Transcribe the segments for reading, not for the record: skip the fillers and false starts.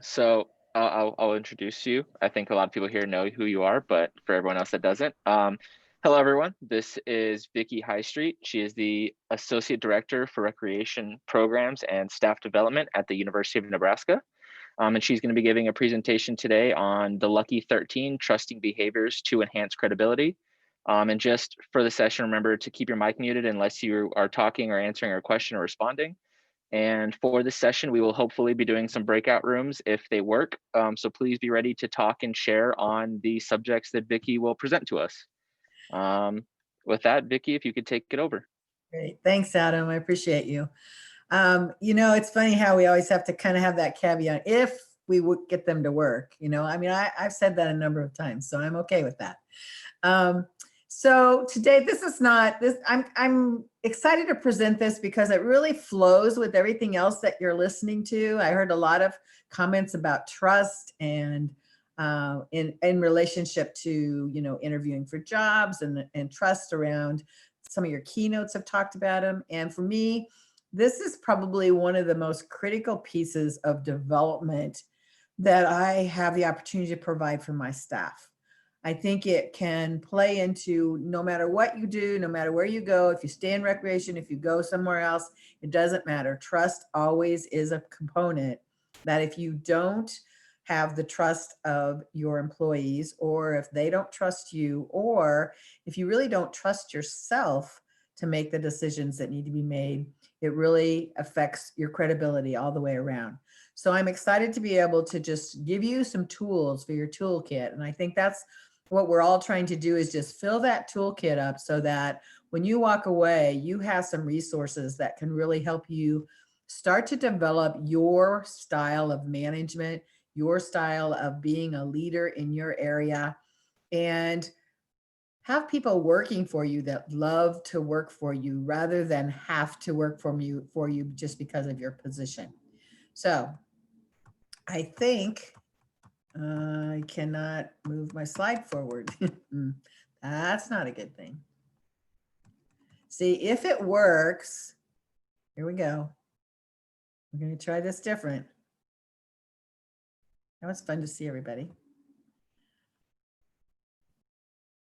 So I'll introduce you. I think a lot of people here know who you are, but for everyone else that doesn't, hello everyone. This is Vicky High Street. She is the Associate Director for Recreation Programs and Staff Development at the University of Nebraska. And she's going to be giving a presentation today on the Lucky 13 Trusting Behaviors to Enhance Credibility. And just for the session, remember to keep your mic muted unless you are talking or answering a question or responding. And for this session, we will hopefully be doing some breakout rooms if they work. So please be ready to talk and share on the subjects that Vicky will present to us. With that, Vicky, if you could take it over. Great. Thanks, Adam. I appreciate you. It's funny how we always have to kind of have that caveat if we would get them to work. I've said that a number of times, so I'm okay with that. So today, this is not this. I'm excited to present this because it really flows with everything else that you're listening to. I heard a lot of comments about trust and in relationship to interviewing for jobs and trust around some of your keynotes have talked about them. And for me, this is probably one of the most critical pieces of development that I have the opportunity to provide for my staff. I think it can play into no matter what you do, no matter where you go, if you stay in recreation, if you go somewhere else, it doesn't matter. Trust always is a component that if you don't have the trust of your employees, or if they don't trust you, or if you really don't trust yourself to make the decisions that need to be made, it really affects your credibility all the way around. So I'm excited to be able to just give you some tools for your toolkit. And I think that's what we're all trying to do, is just fill that toolkit up so that when you walk away, you have some resources that can really help you start to develop your style of management, your style of being a leader in your area, and have people working for you that love to work for you rather than have to work for you just because of your position. So I think I cannot move my slide forward. That's not a good thing. See, if it works, here we go. We're going to try this different. That was fun to see everybody.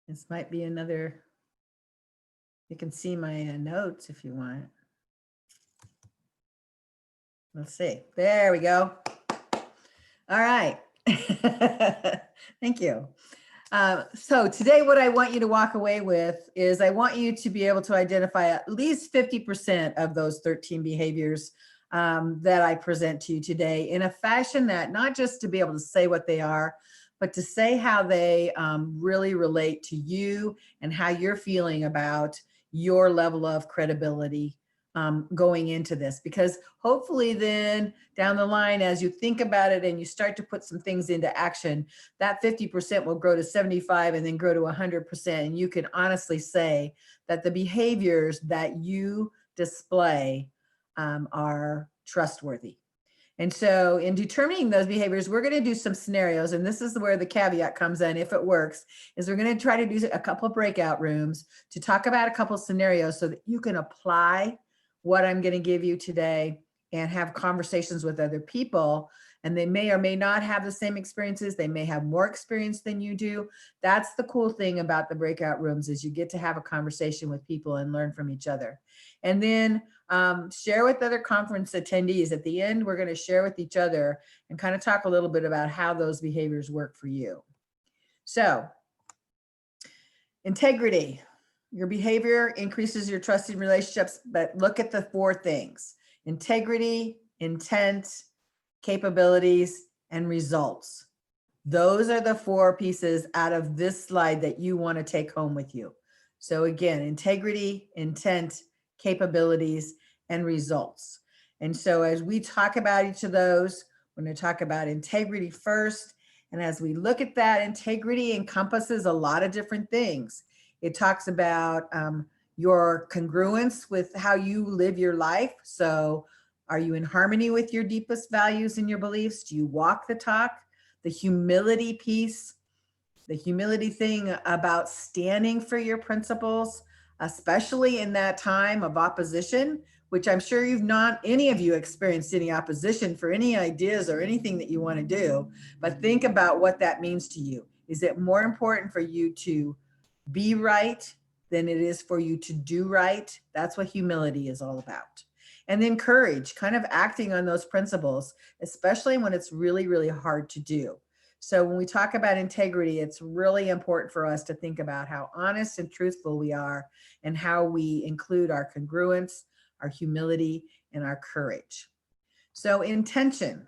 This might be another, you can see my notes if you want. Let's see. There we go. All right. Thank you. So today what I want you to walk away with is I want you to be able to identify at least 50% of those 13 behaviors that I present to you today in a fashion that not just to be able to say what they are, but to say how they really relate to you and how you're feeling about your level of credibility going into this. Because hopefully then down the line, as you think about it and you start to put some things into action, that 50% will grow to 75 and then grow to 100%. And you can honestly say that the behaviors that you display are trustworthy. And so in determining those behaviors, we're going to do some scenarios. And this is where the caveat comes in, if it works, is we're going to try to do a couple of breakout rooms to talk about a couple of scenarios so that you can apply what I'm going to give you today and have conversations with other people. And they may or may not have the same experiences. They may have more experience than you do. That's the cool thing about the breakout rooms, is you get to have a conversation with people and learn from each other. And then share with other conference attendees. At the end, we're going to share with each other and kind of talk a little bit about how those behaviors work for you. So, integrity. Your behavior increases your trusting relationships, but look at the 4 things: integrity, intent, capabilities, and results. Those are the 4 pieces out of this slide that you want to take home with you. So again, integrity, intent, capabilities, and results. And so as we talk about each of those, we're going to talk about integrity first. And as we look at that, integrity encompasses a lot of different things. It talks about your congruence with how you live your life. So are you in harmony with your deepest values and your beliefs? Do you walk the talk? The humility piece, the humility thing about standing for your principles, especially in that time of opposition which I'm sure you've not any of you experienced any opposition for any ideas or anything that you want to do, but think about what that means to you. Is it more important for you to be right than it is for you to do right? That's what humility is all about. And then courage, kind of acting on those principles, especially when it's really, really hard to do. So when we talk about integrity, it's really important for us to think about how honest and truthful we are and how we include our congruence, our humility, and our courage. So intention,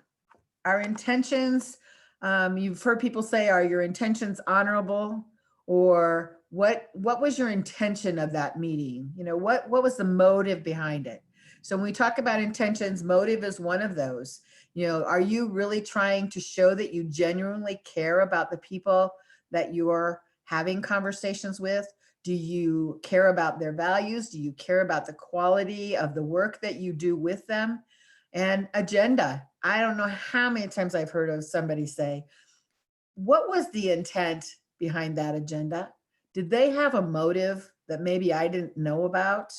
our intentions, you've heard people say, are your intentions honorable? Or what was your intention of that meeting? You know, what was the motive behind it? So when we talk about intentions, motive is one of those. You know, are you really trying to show that you genuinely care about the people that you are having conversations with? Do you care about their values? Do you care about the quality of the work that you do with them? And agenda. I don't know how many times I've heard of somebody say, what was the intent behind that agenda? Did they have a motive that maybe I didn't know about?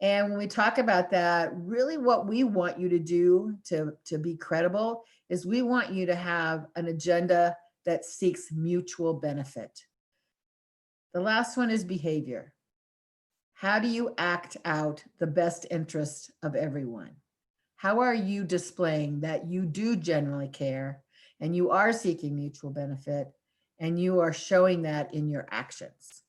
And when we talk about that, really what we want you to do to be credible is we want you to have an agenda that seeks mutual benefit. The last one is behavior. How do you act out the best interest of everyone? How are you displaying that you do generally care and you are seeking mutual benefit and you are showing that in your actions?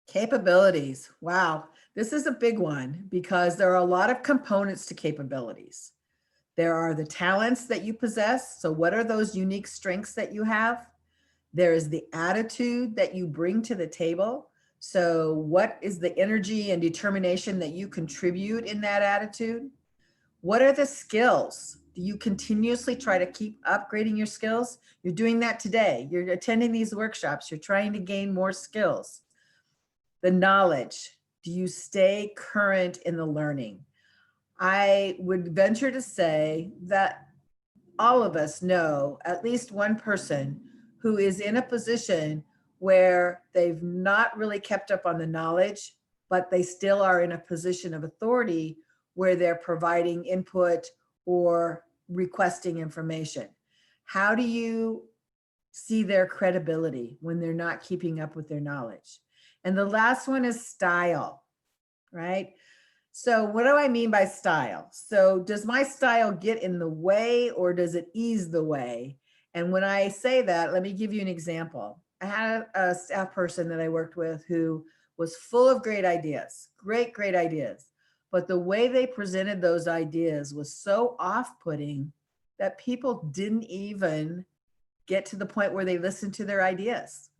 Capabilities. Wow, this is a big one because there are a lot of components to capabilities. There are the talents that you possess. So, what are those unique strengths that you have? There is the attitude that you bring to the table. So, what is the energy and determination that you contribute in that attitude? What are the skills? Do you continuously try to keep upgrading your skills? You're doing that today. You're attending these workshops. You're trying to gain more skills. The knowledge. Do you stay current in the learning? I would venture to say that all of us know at least one person who is in a position where they've not really kept up on the knowledge, but they still are in a position of authority where they're providing input or requesting information. How do you see their credibility when they're not keeping up with their knowledge? And the last one is style, right? So what do I mean by style? So does my style get in the way or does it ease the way? And when I say that, let me give you an example. I had a staff person that I worked with who was full of great ideas, great ideas. But the way they presented those ideas was so off-putting that people didn't even get to the point where they listened to their ideas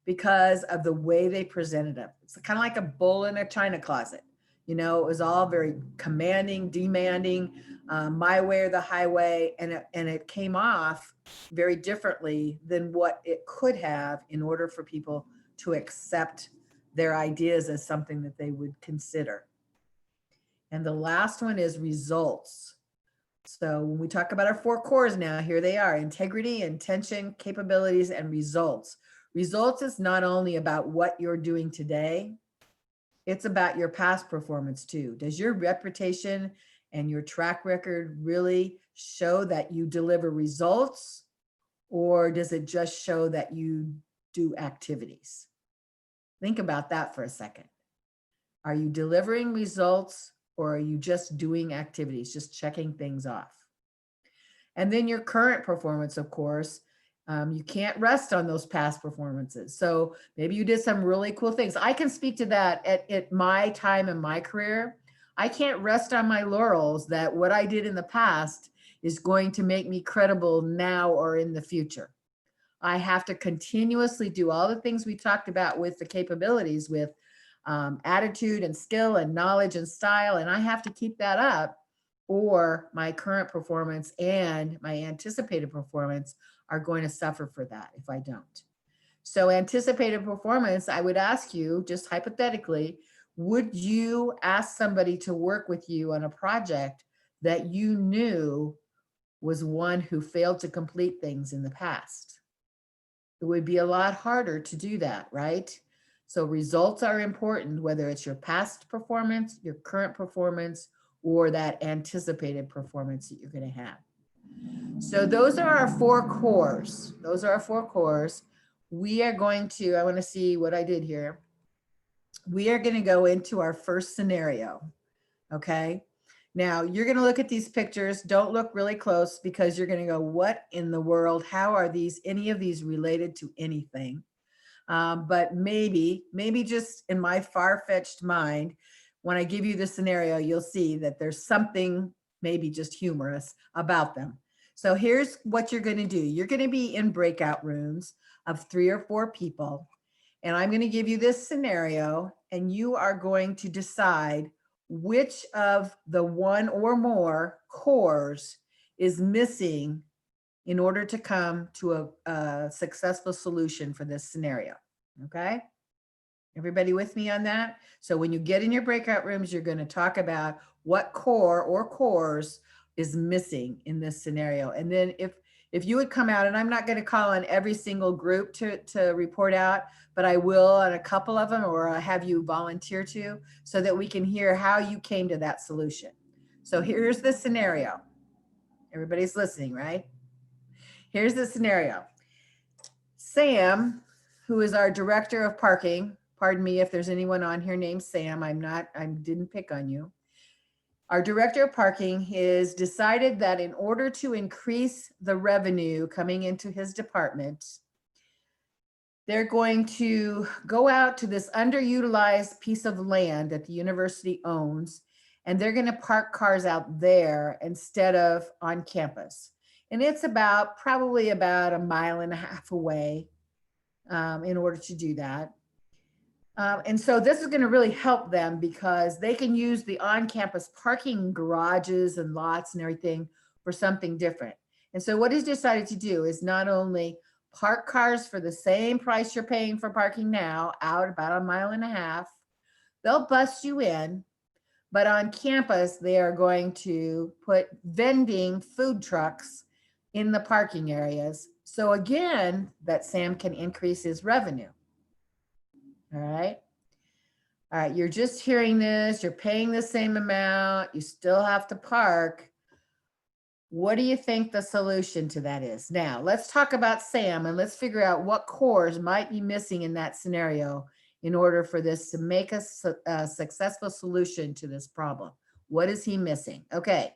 because of the way they presented them. It's kind of like a bull in a china closet. You know, it was all very commanding, demanding, my way or the highway, and it came off very differently than what it could have in order for people to accept their ideas as something that they would consider. And the last one is results. So when we talk about our four cores now, here they are: integrity, intention, capabilities, and results. Results is not only about what you're doing today, it's about your past performance too. Does your reputation and your track record really show that you deliver results, or does it just show that you do activities? Think about that for a second. Are you delivering results or are you just doing activities, just checking things off? And then your current performance, of course, you can't rest on those past performances. So maybe you did some really cool things. I can speak to that at my time in my career. I can't rest on my laurels that what I did in the past is going to make me credible now or in the future. I have to continuously do all the things we talked about with the capabilities, with attitude and skill and knowledge and style. And I have to keep that up, or my current performance and my anticipated performance are going to suffer for that if I don't. So anticipated performance, I would ask you, just hypothetically, would you ask somebody to work with you on a project that you knew was one who failed to complete things in the past? It would be a lot harder to do that, right? So results are important, whether it's your past performance, your current performance, or that anticipated performance that you're going to have. So those are our 4 cores. Those are our 4 cores. We are going to, I want to see what I did here. We are going to go into our first scenario. Okay. Now you're going to look at these pictures. Don't look really close because you're going to go, what in the world? How are any of these related to anything? But maybe just in my far-fetched mind, when I give you the scenario, you'll see that there's something maybe just humorous about them. So here's what you're going to do. You're going to be in breakout rooms of 3 or 4 people. And I'm going to give you this scenario, and you are going to decide which of the 1 or more cores is missing in order to come to a successful solution for this scenario. Okay? Everybody with me on that? So when you get in your breakout rooms, you're going to talk about what core or cores is missing in this scenario. And then if you would come out, and I'm not going to call on every single group to report out, but I will on a couple of them, or I'll have you volunteer to, so that we can hear how you came to that solution. So here's the scenario. Everybody's listening, right? Here's the scenario. Sam, who is our director of parking, pardon me if there's anyone on here named Sam, I didn't pick on you. Our director of parking has decided that in order to increase the revenue coming into his department, they're going to go out to this underutilized piece of land that the university owns, and they're going to park cars out there instead of on campus. And it's probably about 1.5 miles away in order to do that. And so this is going to really help them because they can use the on-campus parking garages and lots and everything for something different. And so what he's decided to do is not only park cars for the same price you're paying for parking now out about 1.5 miles, they'll bus you in, but on campus, they are going to put vending food trucks in the parking areas. So again, that Sam can increase his revenue. All right. All right. You're just hearing this. You're paying the same amount. You still have to park. What do you think the solution to that is? Now, let's talk about Sam and let's figure out what cores might be missing in that scenario in order for this to make a successful solution to this problem. What is he missing? Okay.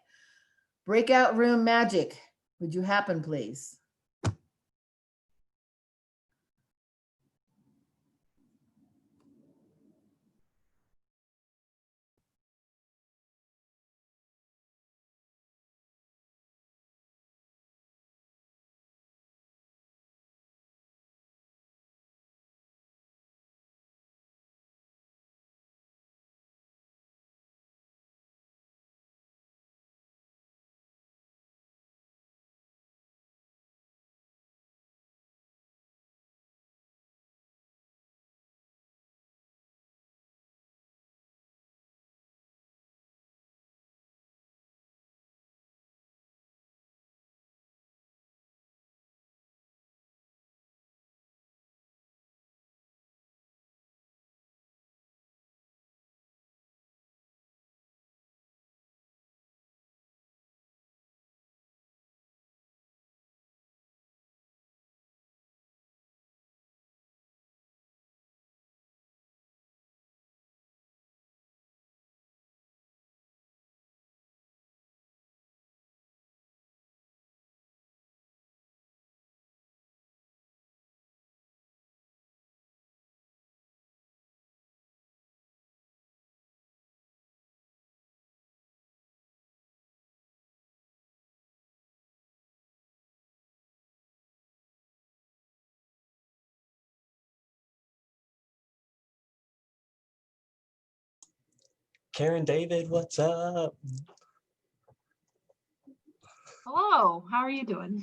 Breakout room magic. Would you happen, please? Karen David, what's up? Hello, how are you doing?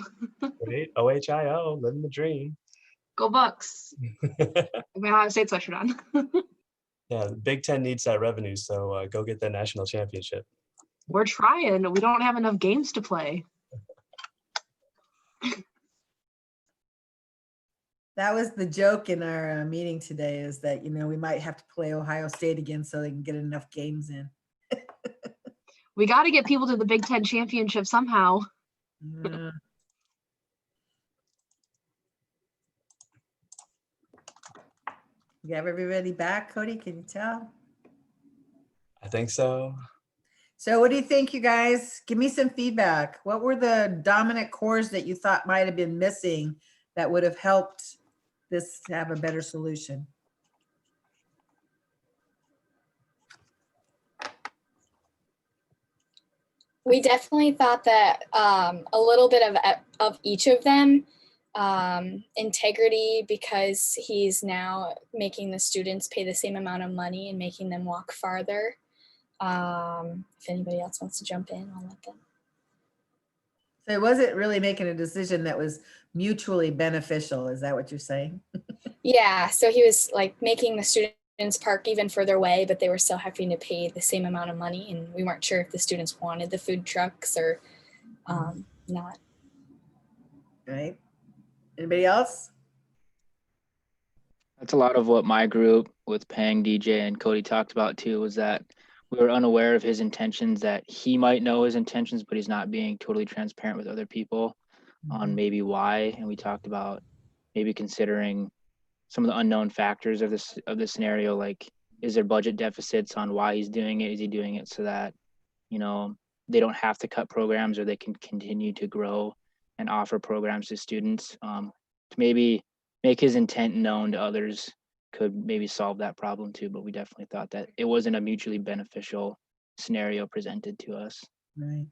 Great. OHIO, living the dream. Go Bucks. I mean, Ohio State sweatshirt on. Yeah, the Big Ten needs that revenue, so go get that national championship. We're trying. We don't have enough games to play. That was the joke in our meeting today, is that, we might have to play Ohio State again so they can get enough games in. We got to get people to the Big Ten championship somehow. Yeah. You have everybody back, Cody? Can you tell? I think so. So what do you think, you guys? Give me some feedback. What were the dominant cores that you thought might have been missing that would have helped this to have a better solution? We definitely thought that a little bit of each of them. Integrity, because he's now making the students pay the same amount of money and making them walk farther. If anybody else wants to jump in, I'll let them. So it wasn't really making a decision that was mutually beneficial. Is that what you're saying? Yeah, so he was like making the students park even further away, but they were still having to pay the same amount of money, and we weren't sure if the students wanted the food trucks or not. Right. Anybody else? That's a lot of what my group with Pang, DJ, and Cody talked about too, was that we were unaware of his intentions, that he might know his intentions, but he's not being totally transparent with other people on maybe why. And we talked about maybe considering some of the unknown factors of this scenario, like, is there budget deficits on why he's doing it? Is he doing it so that, they don't have to cut programs, or they can continue to grow and offer programs to students? To maybe make his intent known to others could maybe solve that problem too. But we definitely thought that it wasn't a mutually beneficial scenario presented to us. Right.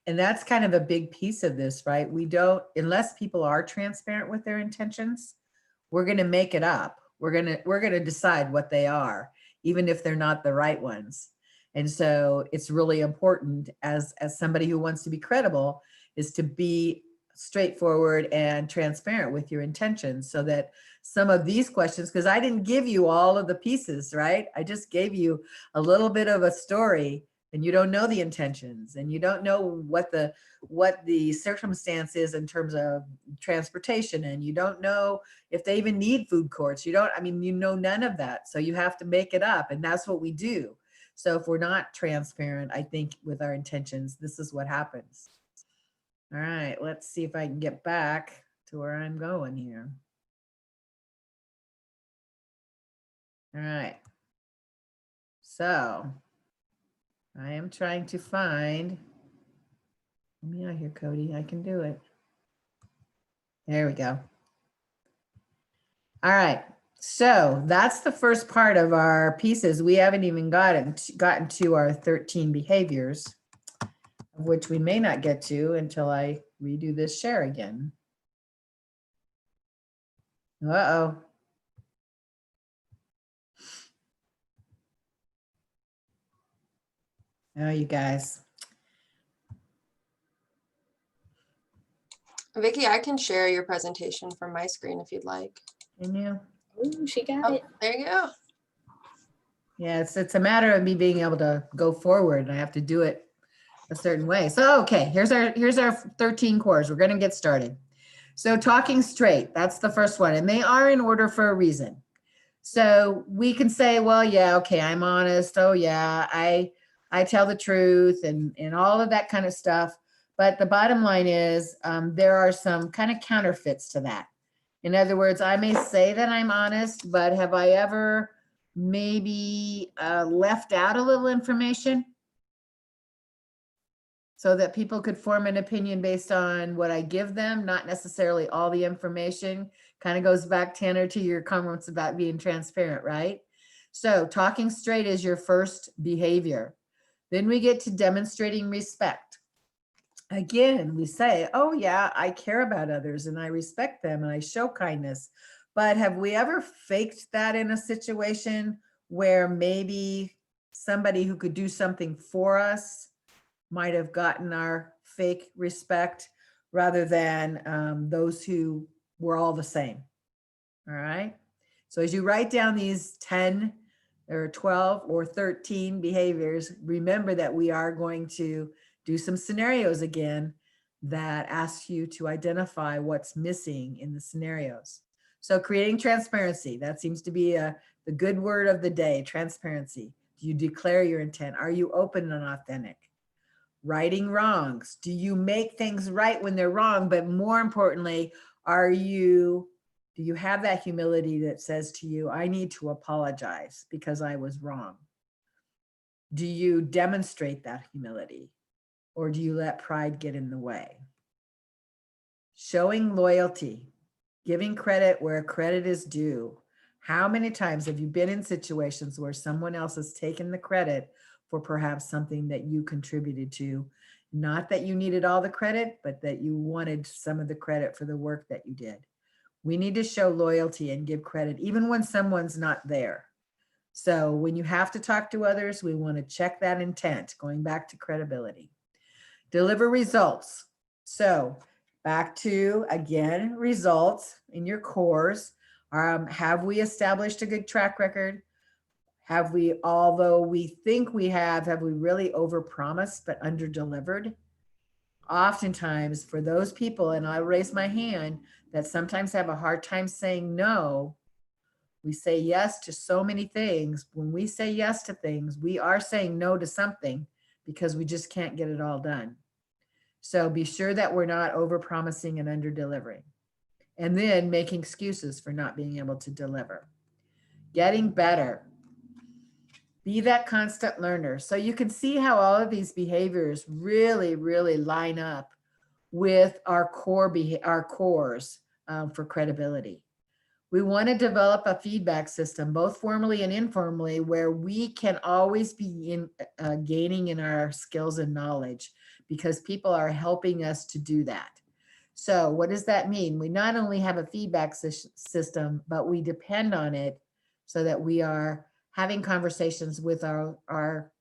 And that's kind of a big piece of this, right? We don't, unless people are transparent with their intentions, we're going to make it up. We're going to decide what they are, even if they're not the right ones. And so it's really important as somebody who wants to be credible, is to be straightforward and transparent with your intentions, so that some of these questions, because I didn't give you all of the pieces, right? I just gave you a little bit of a story, and you don't know the intentions, and you don't know what the circumstance is in terms of transportation, and you don't know if they even need food courts. You know none of that. So you have to make it up, and that's what we do. So if we're not transparent, I think, with our intentions, this is what happens. All right, let's see if I can get back to where I'm going here. All right. So I am trying to find, let me out here, Cody, I can do it. There we go. All right. So that's the first part of our pieces. We haven't even gotten to our 13 behaviors, of which we may not get to until I redo this share again. Uh-oh. Oh, you guys. Vicky, I can share your presentation from my screen if you'd like. Can you? Ooh, she got it. There you go. Yeah, it's a matter of me being able to go forward, and I have to do it a certain way. So, okay, here's our 13 cores. We're going to get started. So talking straight, that's the first one, and they are in order for a reason. So we can say, well, yeah, okay, I'm honest. Oh yeah, I tell the truth and all of that kind of stuff. But the bottom line is there are some kind of counterfeits to that. In other words, I may say that I'm honest, but have I ever maybe left out a little information so that people could form an opinion based on what I give them, not necessarily all the information? Kind of goes back, Tanner, to your comments about being transparent, right? So talking straight is your first behavior. Then we get to demonstrating respect. Again, we say, oh yeah, I care about others and I respect them and I show kindness. But have we ever faked that in a situation where maybe somebody who could do something for us might have gotten our fake respect, rather than those who were all the same? All right. So as you write down these 10 or 12 or 13 behaviors, remember that we are going to do some scenarios again that ask you to identify what's missing in the scenarios. So creating transparency, that seems to be the good word of the day, transparency. Do you declare your intent? Are you open and authentic? Righting wrongs. Do you make things right when they're wrong? But more importantly, do you have that humility that says to you, I need to apologize because I was wrong? Do you demonstrate that humility, or do you let pride get in the way? Showing loyalty, giving credit where credit is due. How many times have you been in situations where someone else has taken the credit for perhaps something that you contributed to? Not that you needed all the credit, but that you wanted some of the credit for the work that you did. We need to show loyalty and give credit even when someone's not there. So when you have to talk to others, we want to check that intent, going back to credibility. Deliver results. So back to, again, results in your cores. Have we established a good track record? Have we, although we think we have we really overpromised but underdelivered? Oftentimes for those people, and I raise my hand, that sometimes have a hard time saying no, we say yes to so many things. When we say yes to things, we are saying no to something because we just can't get it all done. So be sure that we're not overpromising and under-delivering. And then making excuses for not being able to deliver. Getting better. Be that constant learner. So you can see how all of these behaviors really, really line up with our cores for credibility. We want to develop a feedback system, both formally and informally, where we can always be gaining in our skills and knowledge because people are helping us to do that. So what does that mean? We not only have a feedback system, but we depend on it so that we are having conversations with our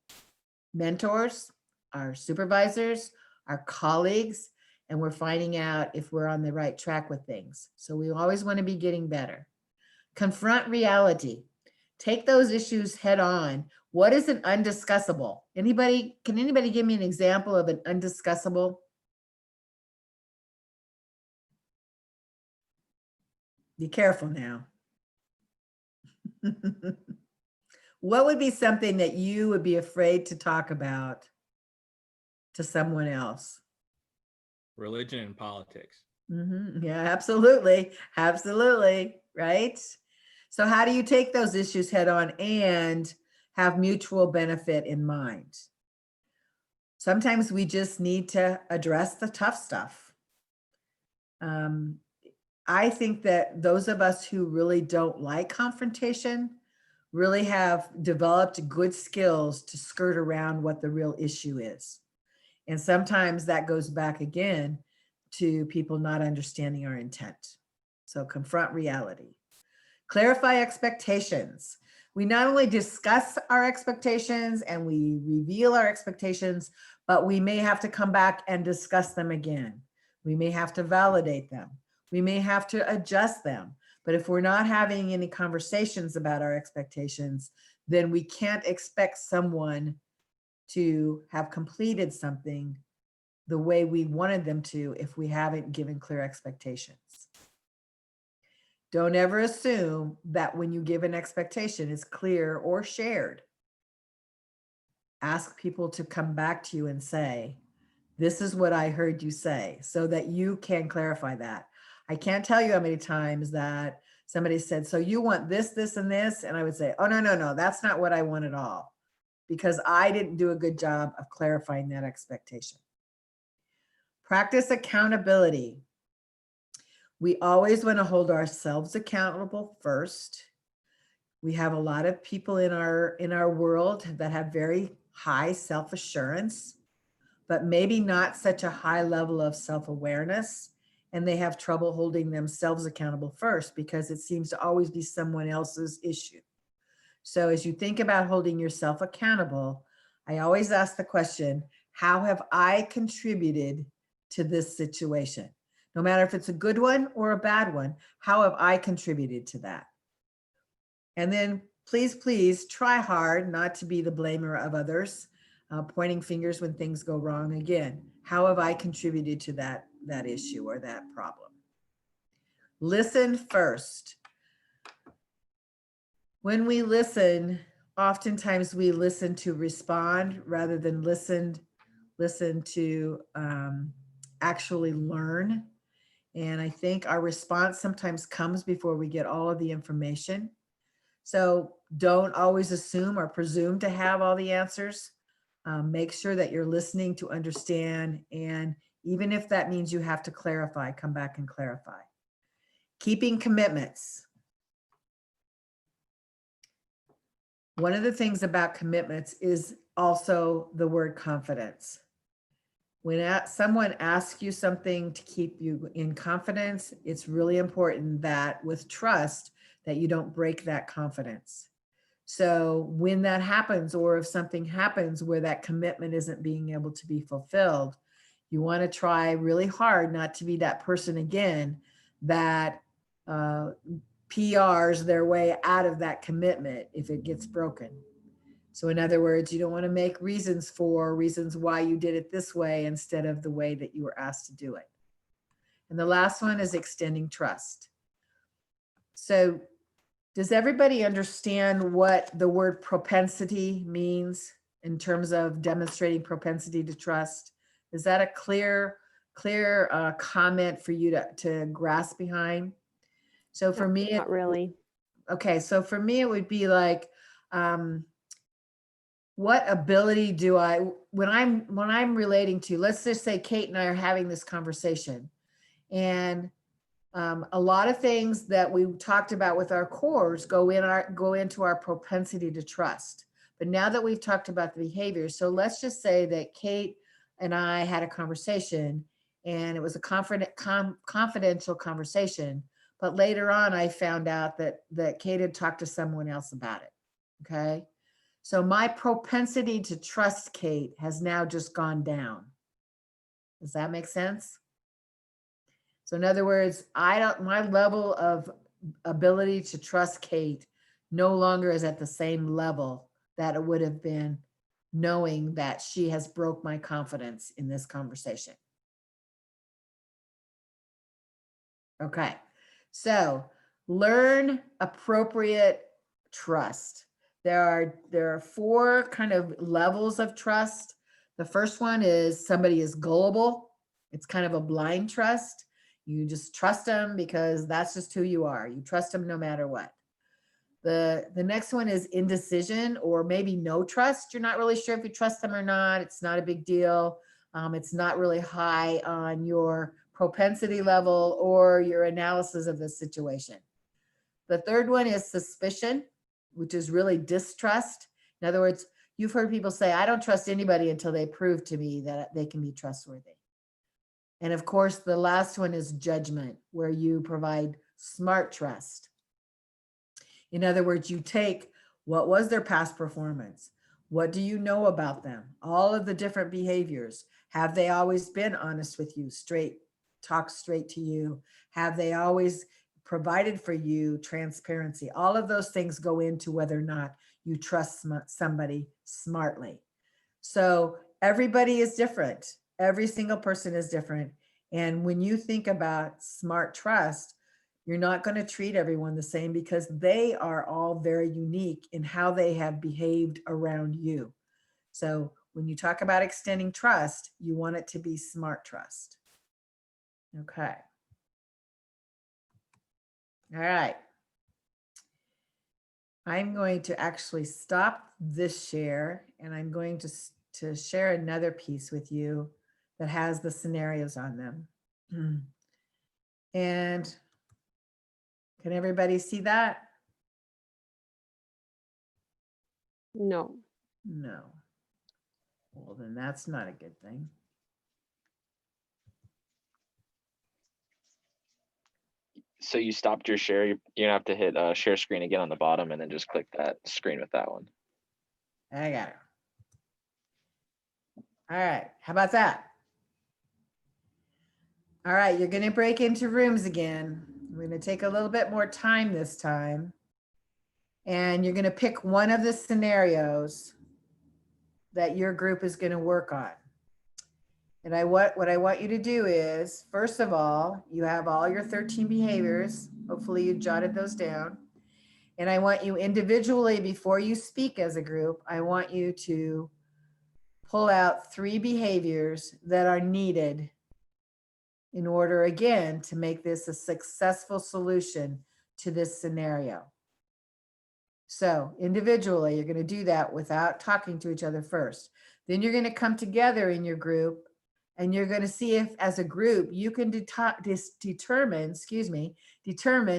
mentors, our supervisors, our colleagues, and we're finding out if we're on the right track with things. So we always want to be getting better. Confront reality. Take those issues head on. What is an undiscussable? Can anybody give me an example of an undiscussable? Be careful now. What would be something that you would be afraid to talk about to someone else? Religion and politics. Yeah, absolutely. Absolutely. Right? So how do you take those issues head on and have mutual benefit in mind? Sometimes we just need to address the tough stuff. I think that those of us who really don't like confrontation really have developed good skills to skirt around what the real issue is. And sometimes that goes back again to people not understanding our intent. So confront reality. Clarify expectations. We not only discuss our expectations and we reveal our expectations, but we may have to come back and discuss them again. We may have to validate them. We may have to adjust them. But if we're not having any conversations about our expectations, then we can't expect someone to have completed something the way we wanted them to if we haven't given clear expectations. Don't ever assume that when you give an expectation, it's clear or shared. Ask people to come back to you and say, this is what I heard you say, so that you can clarify that. I can't tell you how many times that somebody said, so you want this, this, and this? And I would say, oh, no, that's not what I want at all, because I didn't do a good job of clarifying that expectation. Practice accountability. We always want to hold ourselves accountable first. We have a lot of people in our world that have very high self-assurance, but maybe not such a high level of self-awareness, and they have trouble holding themselves accountable first because it seems to always be someone else's issue. So as you think about holding yourself accountable, I always ask the question, how have I contributed to this situation? No matter if it's a good one or a bad one, how have I contributed to that? And then please try hard not to be the blamer of others, pointing fingers when things go wrong. Again, how have I contributed to that issue or that problem? Listen first. When we listen, oftentimes we listen to respond rather than listen to actually learn. And I think our response sometimes comes before we get all of the information. So don't always assume or presume to have all the answers. Make sure that you're listening to understand. And even if that means you have to clarify, come back and clarify. Keeping commitments. One of the things about commitments is also the word confidence. When someone asks you something to keep you in confidence, it's really important that with trust that you don't break that confidence. So when that happens, or if something happens where that commitment isn't being able to be fulfilled, you want to try really hard not to be that person again that PRs their way out of that commitment if it gets broken. So in other words, you don't want to make reasons why you did it this way instead of the way that you were asked to do it. And the last one is extending trust. So does everybody understand what the word propensity means in terms of demonstrating propensity to trust? Is that a clear comment for you to grasp behind? So for me, Not really. Okay, so for me, it would be like, what ability do I, when I'm relating to, let's just say Kate and I are having this conversation, and a lot of things that we talked about with our cores go into our propensity to trust. But now that we've talked about the behavior, so let's just say that Kate and I had a conversation, and it was a confidential conversation. But later on, I found out that Kate had talked to someone else about it. Okay. So my propensity to trust Kate has now just gone down. Does that make sense? So in other words, my level of ability to trust Kate no longer is at the same level that it would have been knowing that she has broke my confidence in this conversation. Okay. So learn appropriate trust. There are 4 kind of levels of trust. The first one is somebody is gullible. It's kind of a blind trust. You just trust them because that's just who you are. You trust them no matter what. The next one is indecision, or maybe no trust. You're not really sure if you trust them or not. It's not a big deal. It's not really high on your propensity level or your analysis of the situation. The third one is suspicion, which is really distrust. In other words, you've heard people say, I don't trust anybody until they prove to me that they can be trustworthy. And of course, the last one is judgment, where you provide smart trust. In other words, you take what was their past performance? What do you know about them? All of the different behaviors. Have they always been honest with you, talk straight to you? Have they always provided for you transparency? All of those things go into whether or not you trust somebody smartly. So everybody is different. Every single person is different. And when you think about smart trust, you're not going to treat everyone the same because they are all very unique in how they have behaved around you. So when you talk about extending trust, you want it to be smart trust. Okay. All right. I'm going to actually stop this share, and I'm going to share another piece with you that has the scenarios on them. And can everybody see that? No. No. Well, then that's not a good thing. So you stopped your share. You're gonna have to hit share screen again on the bottom, and then just click that screen with that one. I got it. All right. How about that? All right. You're going to break into rooms again. We're going to take a little bit more time this time. And you're going to pick one of the scenarios that your group is going to work on. And what I want you to do is, first of all, you have all your 13 behaviors. Hopefully you jotted those down. And I want you individually, before you speak as a group, I want you to pull out 3 behaviors that are needed in order, again, to make this a successful solution to this scenario. So individually, you're going to do that without talking to each other first. Then you're going to come together in your group and you're going to see if as a group you can determine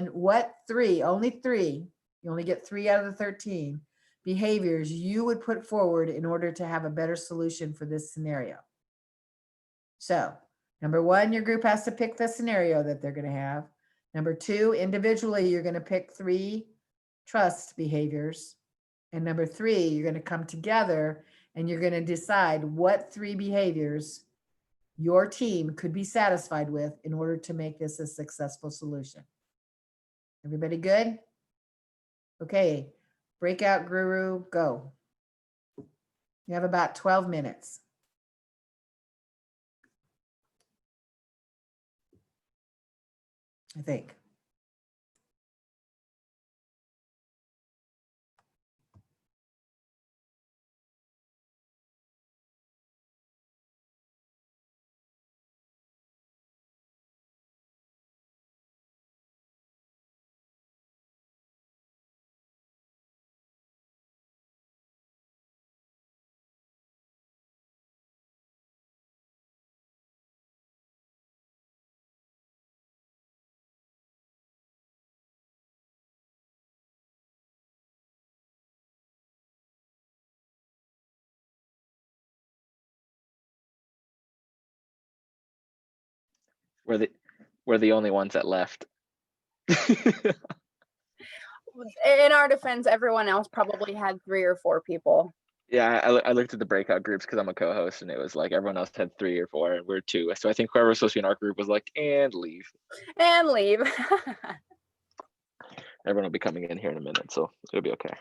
what 3, only 3, you only get 3 out of the 13 behaviors you would put forward in order to have a better solution for this scenario. So number 1, your group has to pick the scenario that they're going to have. Number 2, individually, you're going to pick 3 trust behaviors. And number 3, you're going to come together and you're going to decide what 3 behaviors your team could be satisfied with in order to make this a successful solution. Everybody good? Okay, breakout guru, go. You have about 12 minutes. I think. We're the only ones that left. In our defense, everyone else probably had 3 or 4 people. Yeah, I looked at the breakout groups because I'm a co-host, and it was like everyone else had 3 or 4, and we're 2. So I think whoever was supposed to be in our group was like, and leave. And leave. Everyone will be coming in here in a minute, so it'll be okay.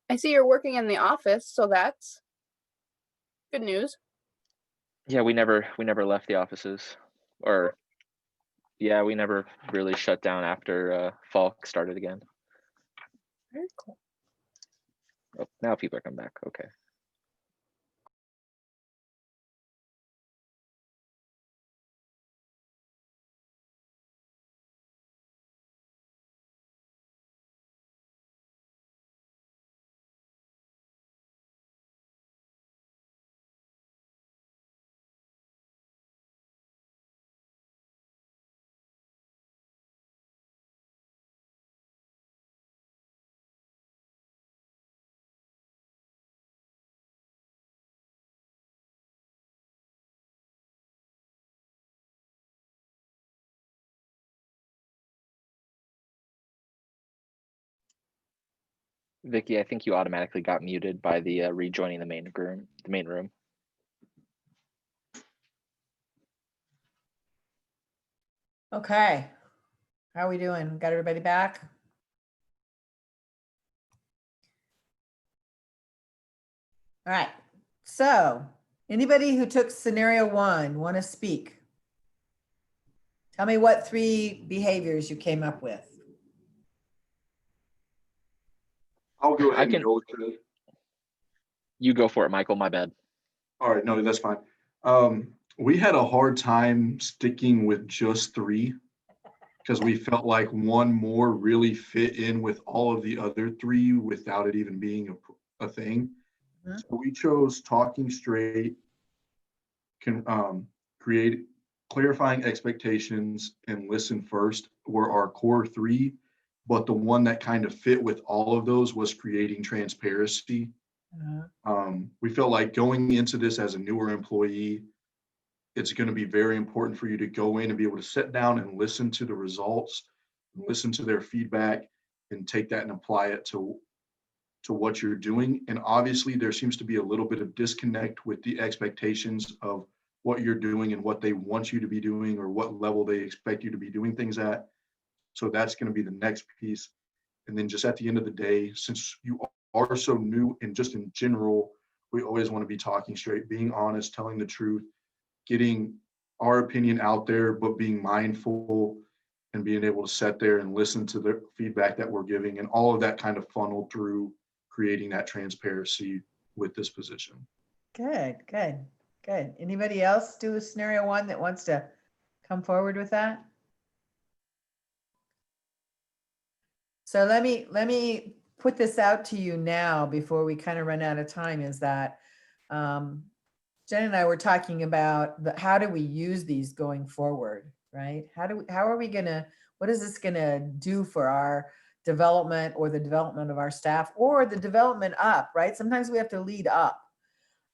I see you're working in the office, so that's good news. Yeah, we never left the offices, or yeah, we never really shut down after fall started again. Very cool. Oh, now people are coming back. Okay. Vicky, I think you automatically got muted by the rejoining the main room. Okay. How are we doing? Got everybody back? All right. So anybody who took scenario 1 want to speak? Tell me what 3 behaviors you came up with. I'll go I ahead can- and go with it. You go for it, Michael. My bad. All right, no, that's fine. We had a hard time sticking with just 3 because we felt like one more really fit in with all of the other 3 without it even being a thing. Mhm. So we chose talking straight, create clarifying expectations, and listen first were our core 3. But the one that kind of fit with all of those was creating transparency. We felt like going into this as a newer employee, it's going to be very important for you to go in and be able to sit down and listen to the results, listen to their feedback, and take that and apply it to what you're doing. And obviously there seems to be a little bit of disconnect with the expectations of what you're doing and what they want you to be doing or what level they expect you to be doing things at. So that's going to be the next piece. And then just at the end of the day, since you are so new and just in general, we always want to be talking straight, being honest, telling the truth, getting our opinion out there, but being mindful and being able to sit there and listen to the feedback that we're giving, and all of that kind of funneled through creating that transparency with this position. Good, good, good. Anybody else do scenario 1 that wants to come forward with that? So let me put this out to you now before we kind of run out of time, is that Jen and I were talking about how do we use these going forward, right? How are we gonna, what is this gonna do for our development or the development of our staff or the development up, right? Sometimes we have to lead up.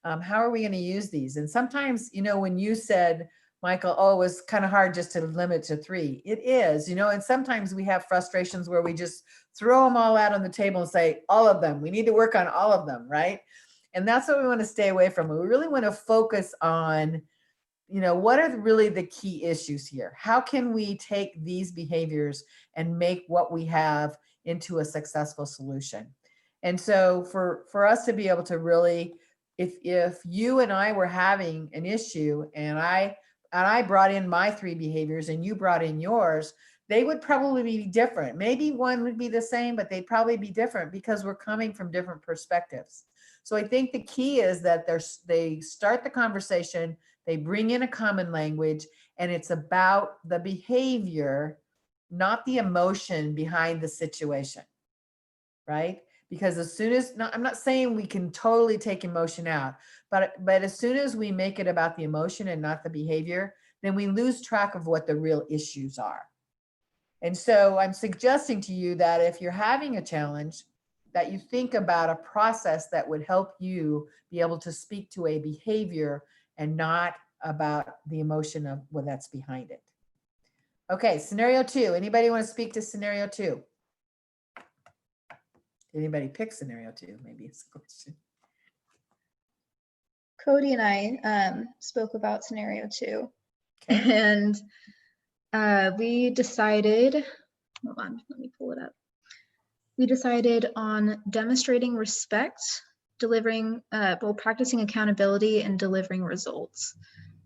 How are we gonna use these? And sometimes, you know, when you said, Michael, oh, it was kind of hard just to limit to 3. It is, you know, and sometimes we have frustrations where we just throw them all out on the table and say, all of them, we need to work on all of them, right? And that's what we want to stay away from. We really want to focus on, you know, what are really the key issues here? How can we take these behaviors and make what we have into a successful solution? And so for us to be able to really, if you and I were having an issue and I brought in my 3 behaviors and you brought in yours, they would probably be different. Maybe one would be the same, but they'd probably be different because we're coming from different perspectives. So I think the key is that they start the conversation, they bring in a common language, and it's about the behavior, not the emotion behind the situation, right? Because as soon as, I'm not saying we can totally take emotion out, but as soon as we make it about the emotion and not the behavior, then we lose track of what the real issues are. And so I'm suggesting to you that if you're having a challenge, that you think about a process that would help you be able to speak to a behavior and not about the emotion of what that's behind it. Okay, scenario 2. Anybody want to speak to scenario 2? Anybody pick scenario 2? Maybe it's a question. Cody and I spoke about scenario 2. Okay. And we decided, hold on, let me pull it up. We decided on demonstrating respect, delivering, practicing accountability and delivering results.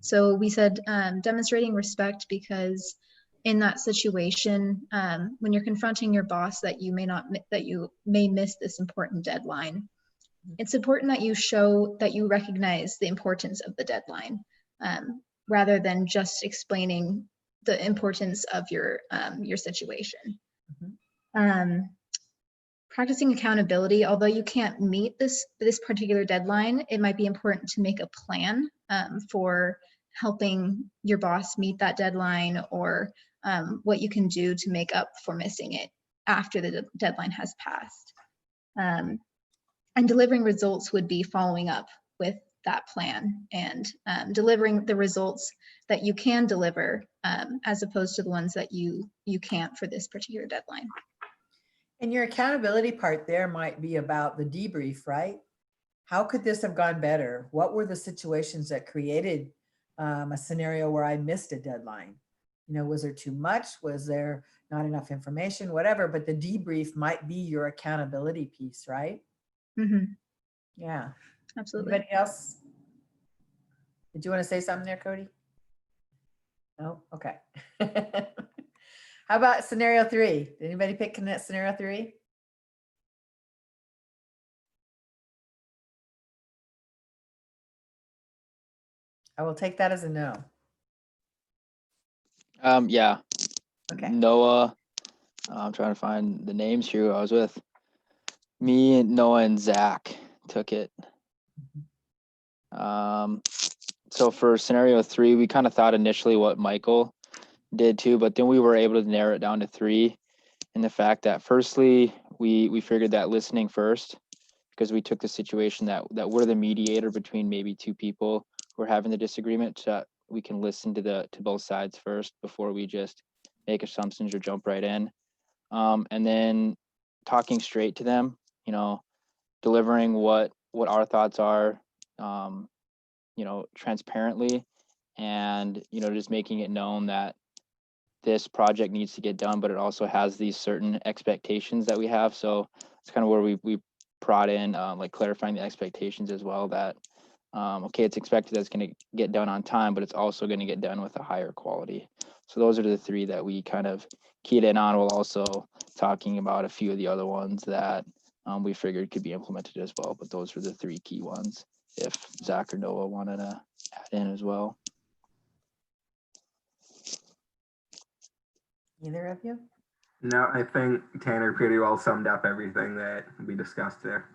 So we said demonstrating respect because in that situation, when you're confronting your boss that you may miss this important deadline, it's important that you show that you recognize the importance of the deadline, rather than just explaining the importance of your situation. Mm-hmm. Practicing accountability, although you can't meet this particular deadline, it might be important to make a plan for helping your boss meet that deadline, or what you can do to make up for missing it after the deadline has passed. And delivering results would be following up with that plan and delivering the results that you can deliver, as opposed to the ones that you can't for this particular deadline. And your accountability part there might be about the debrief, right? How could this have gone better? What were the situations that created a scenario where I missed a deadline? You know, was there too much? Was there not enough information? Whatever, but the debrief might be your accountability piece, right? Mm-hmm. Yeah. Absolutely. Anybody else? Did you want to say something there, Cody? No? Okay. How about scenario 3? Did anybody pick scenario 3? I will take that as a no. Yeah. Okay. Noah, I'm trying to find the names here. I was with me, Noah, and Zach took it. So for scenario 3, we kind of thought initially what Michael did too, but then we were able to narrow it down to 3. And the fact that firstly, we figured that listening first, because we took the situation that we're the mediator between maybe 2 people who are having the disagreement, so that we can listen to both sides first before we just make assumptions or jump right in. And then talking straight to them, you know, delivering what our thoughts are, you know, transparently, and, you know, just making it known that this project needs to get done, but it also has these certain expectations that we have. So it's kind of where we brought in like clarifying the expectations as well, that okay, it's expected that it's going to get done on time, but it's also going to get done with a higher quality. So those are the three that we kind of keyed in on, while also talking about a few of the other ones that we figured could be implemented as well. But those were the three key ones, if Zach or Noah wanted to add in as well. Either of you? No, I think Tanner pretty well summed up everything that we discussed there.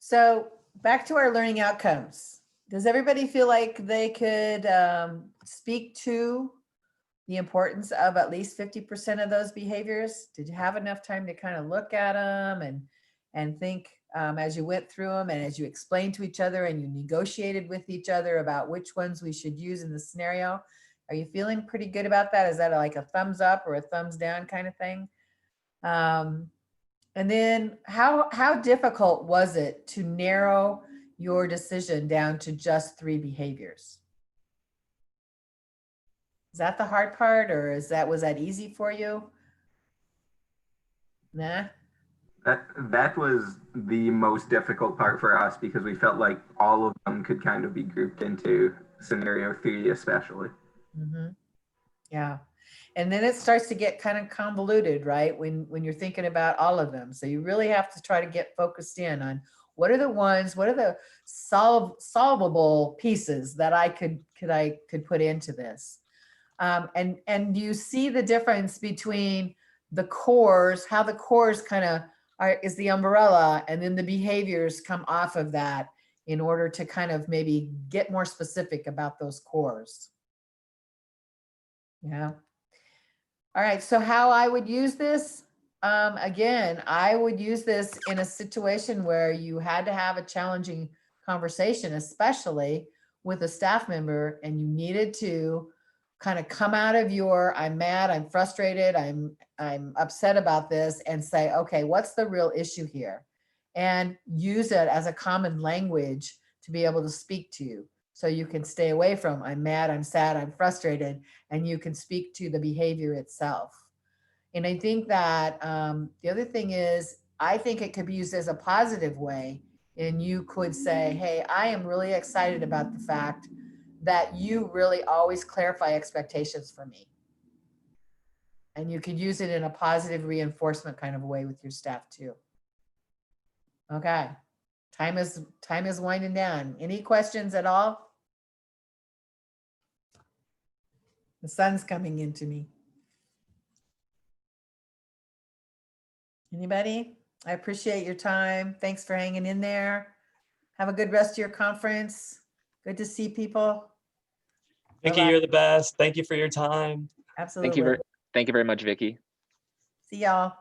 So back to our learning outcomes. Does everybody feel like they could speak to the importance of at least 50% of those behaviors? Did you have enough time to kind of look at them and think as you went through them, and as you explained to each other and you negotiated with each other about which ones we should use in the scenario? Are you feeling pretty good about that? Is that like a thumbs up or a thumbs down kind of thing? And then how difficult was it to narrow your decision down to just 3 behaviors? Is that the hard part, or was that easy for you? Nah. That was the most difficult part for us, because we felt like all of them could kind of be grouped into scenario 3, especially. Mm-hmm. Yeah. And then it starts to get kind of convoluted, right? When you're thinking about all of them. So you really have to try to get focused in on what are the solvable pieces that I could put into this. And you see the difference between the cores, how the cores kind of is the umbrella, and then the behaviors come off of that in order to kind of maybe get more specific about those cores. Yeah. All right. So how I would use this, again, I would use this in a situation where you had to have a challenging conversation, especially with a staff member, and you needed to kind of come out of your I'm mad, I'm frustrated, I'm upset about this, and say, okay, what's the real issue here? And use it as a common language to be able to speak to you. So you can stay away from I'm mad, I'm sad, I'm frustrated, and you can speak to the behavior itself. And I think that the other thing is, I think it could be used as a positive way. And you could say, hey, I am really excited about the fact that you really always clarify expectations for me. And you could use it in a positive reinforcement kind of way with your staff too. Okay, time is winding down. Any questions at all? The sun's coming into me. Anybody? I appreciate your time. Thanks for hanging in there. Have a good rest of your conference. Good to see people. Vicky, Bye-bye. you're the best. Thank you for your time. Absolutely. Thank you very much, Vicky. See y'all.